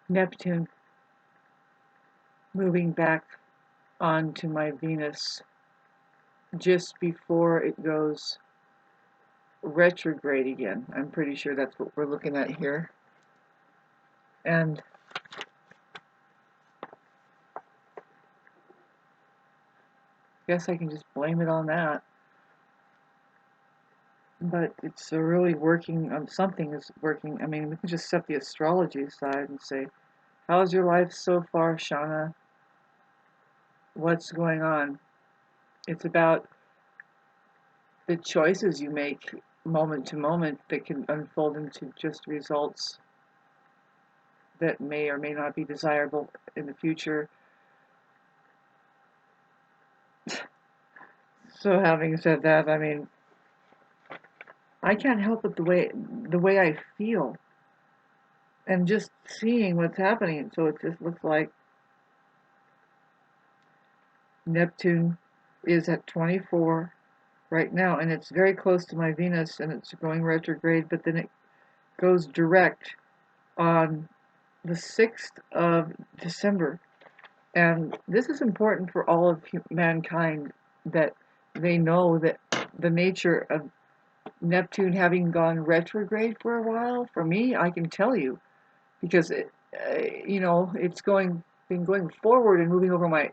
Neptune moving back onto my Venus just before it goes retrograde again. I'm pretty sure that's what we're looking at here. And I guess I can just blame it on that. But it's really working, something is working. I mean, we can just set the astrology aside and say, how's your life so far, Shauna? What's going on? It's about the choices you make moment to moment that can unfold into just results that may or may not be desirable in the future. So having said that, I mean, I can't help it the way I feel and just seeing what's happening. So it just looks like Neptune is at 24 right now, and it's very close to my Venus, and it's going retrograde, but then it goes direct on the 6th of December. And this is important for all of mankind, that they know that the nature of Neptune having gone retrograde for a while. For me, I can tell you, because it's been going forward and moving over my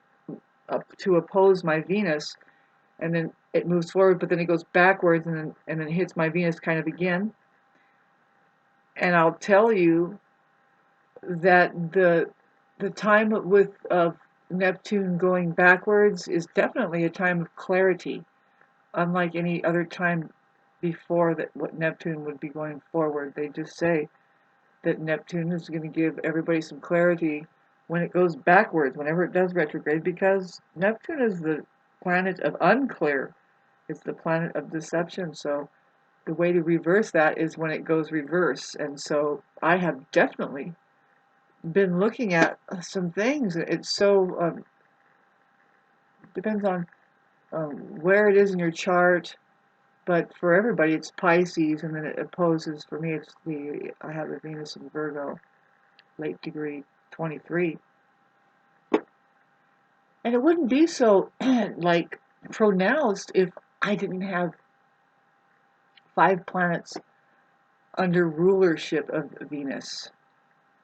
up to oppose my Venus, and then it moves forward, but then it goes backwards, and then hits my Venus kind of again. And I'll tell you that the time of Neptune going backwards is definitely a time of clarity, unlike any other time before that what Neptune would be going forward. They just say that Neptune is going to give everybody some clarity when it goes backwards, whenever it does retrograde, because Neptune is the planet of unclear. It's the planet of deception. So the way to reverse that is when it goes reverse. And so I have definitely been looking at some things. It's so depends on where it is in your chart, but for everybody it's Pisces, and then it opposes. For me, I have a Venus in Virgo, late degree 23, and it wouldn't be so like pronounced if I didn't have 5 planets under rulership of Venus.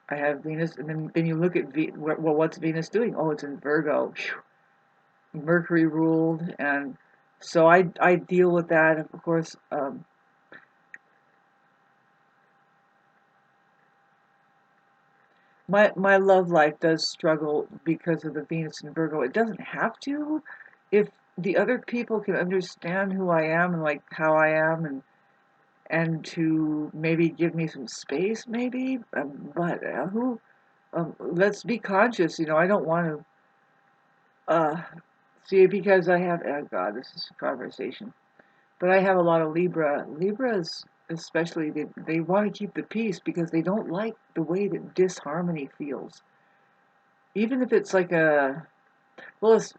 I have Venus, and then you look at well, what's Venus doing? Oh, it's in Virgo. Whew. Mercury ruled, and so I deal with that. Of course, my love life does struggle because of the Venus in Virgo. It doesn't have to, if the other people can understand who I am and like how I am, and to maybe give me some space, maybe. But who? Let's be conscious. I don't want to. See, because I have. Oh God, this is a conversation. But I have a lot of Libra. Libras, especially, they want to keep the peace because they don't like the way that disharmony feels. Even if it's like it's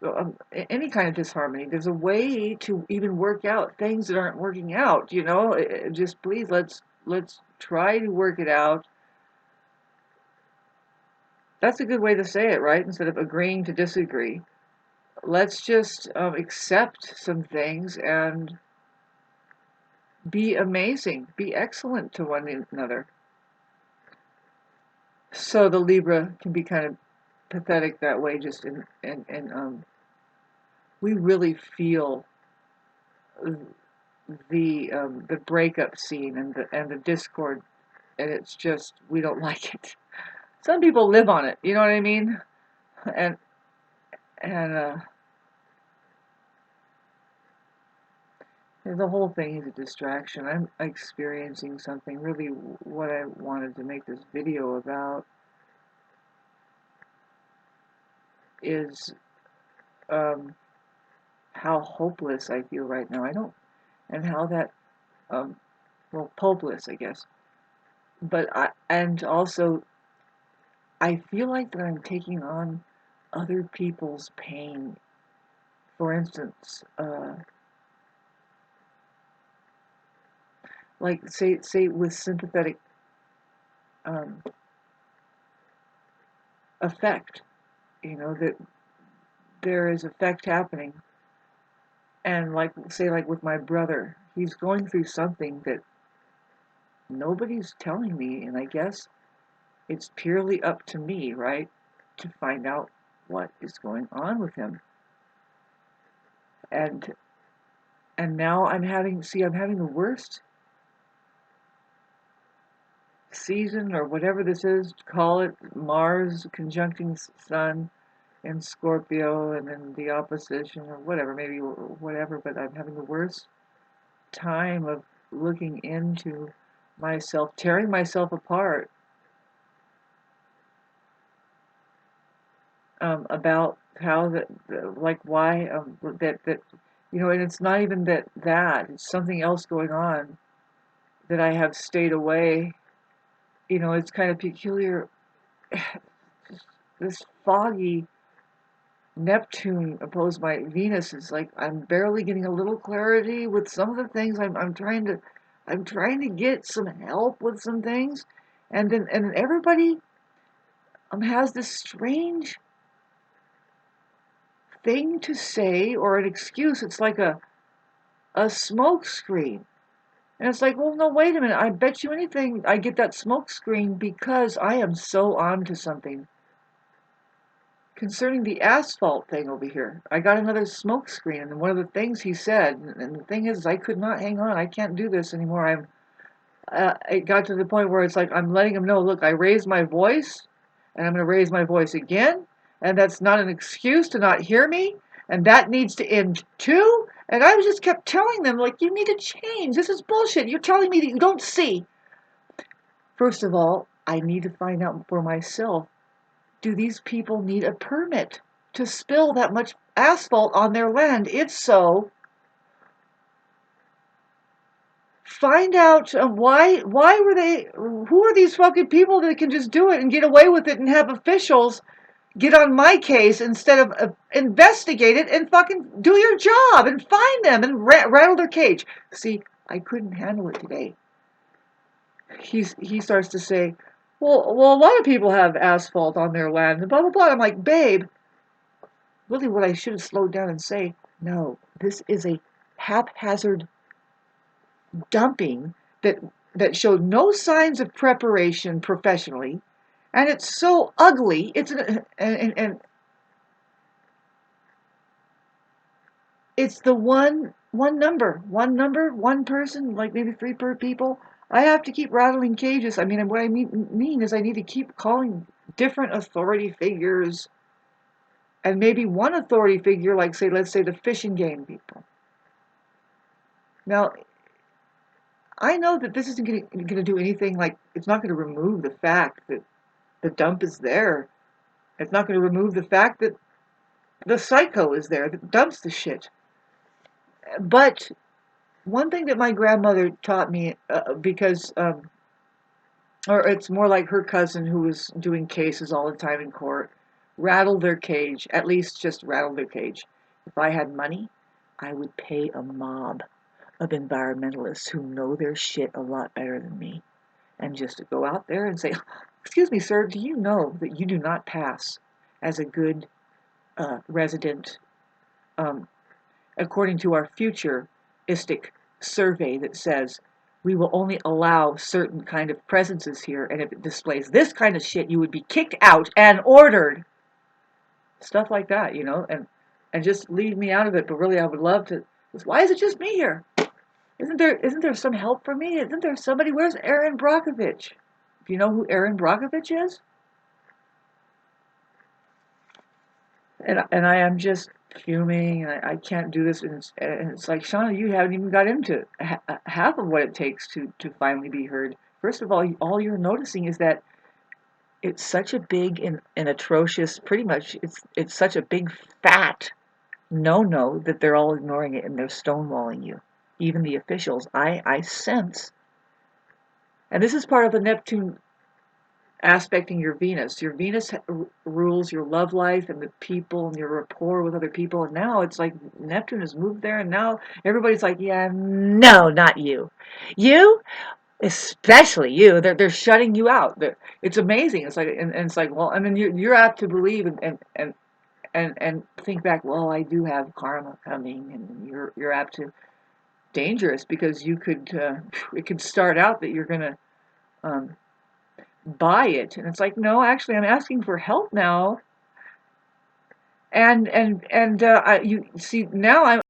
any kind of disharmony. There's a way to even work out things that aren't working out. Just please, let's try to work it out. That's a good way to say it, right? Instead of agreeing to disagree, let's just accept some things and be amazing, be excellent to one another. So the Libra can be kind of pathetic that way, just we really feel the breakup scene and the discord, and it's just we don't like it. Some people live on it, you know what I mean? And and the whole thing is a distraction. I'm experiencing something. Really, what I wanted to make this video about is um, how hopeless I feel right now. I don't, and how that, um, well, hopeless, I guess. And also, I feel like that I'm taking on other people's pain. For instance, like say with sympathetic um, effect, that there is effect happening. And like, say, like with my brother, he's going through something that nobody's telling me, and I guess it's purely up to me, right, to find out what is going on with him. And now I'm having the worst season, or whatever this is, call it Mars conjuncting Sun in Scorpio, and then the opposition, or whatever, maybe whatever, but I'm having the worst time of looking into myself, tearing myself apart, about how like why, that and it's not even that it's something else going on, that I have stayed away. It's kind of peculiar. This foggy Neptune opposed by Venus is like I'm barely getting a little clarity with some of the things. I'm trying to get some help with some things, and everybody has this strange thing to say, or an excuse. It's like a smoke screen. And it's like, well, no, wait a minute. I bet you anything I get that smoke screen because I am so on to something. Concerning the asphalt thing over here, I got another smoke screen, and one of the things he said, and the thing is, I could not hang on. I can't do this anymore. It got to the point where it's like I'm letting him know, look, I raised my voice, and I'm going to raise my voice again, and that's not an excuse to not hear me, and that needs to end too. And I just kept telling them, like, you need to change. This is bullshit. You're telling me that you don't see. First of all, I need to find out for myself, do these people need a permit to spill that much asphalt on their land? If so, find out why were they, who are these fucking people that can just do it and get away with it, and have officials get on my case instead of investigate it and fucking do your job and find them and rattle their cage. See, I couldn't handle it today. He starts to say, well, a lot of people have asphalt on their land and blah blah blah. I'm like, babe, really, what I should have slowed down and say, no, this is a haphazard dumping that showed no signs of preparation professionally, and it's so ugly. And it's the one person, like maybe three per people. I have to keep rattling cages. I mean, and what I mean is I need to keep calling different authority figures, and maybe one authority figure, like, say, let's say the fishing game people. Now, I know that this isn't going to do anything. Like, it's not going to remove the fact that the dump is there. It's not going to remove the fact that the psycho is there that dumps the shit. But one thing that my grandmother taught me, because, or it's more like her cousin who was doing cases all the time in court, rattle their cage, at least just rattle their cage. If I had money, I would pay a mob of environmentalists who know their shit a lot better than me, and just to go out there and say, excuse me, sir, do you know that you do not pass as a good resident, um, according to our futuristic survey that says we will only allow certain kind of presences here, and if it displays this kind of shit, you would be kicked out and ordered. Stuff like that, and just leave me out of it. But really, I would love to. Why is it just me here? Isn't there some help for me? Isn't there somebody? Where's Aaron Brockovich? Do you know who Aaron Brockovich is? And I am just fuming, and I can't do this. And it's like, Shauna, you haven't even got into half of what it takes to finally be heard. First of all you're noticing is that it's such a big and atrocious, pretty much, it's such a big fat no that they're all ignoring it, and they're stonewalling you. Even the officials, I sense, and this is part of the Neptune aspecting your Venus. Your Venus rules your love life and the people and your rapport with other people. And now it's like Neptune has moved there, and now everybody's like, yeah, no, not you. You? especially you, they're shutting you out. It's amazing. It's like, and it's like, well, and then you're apt to believe and think back, well, I do have karma coming, and you're apt to dangerous because you could it could start out that you're gonna um, buy it, and it's like, no, actually, I'm asking for help now, and you see now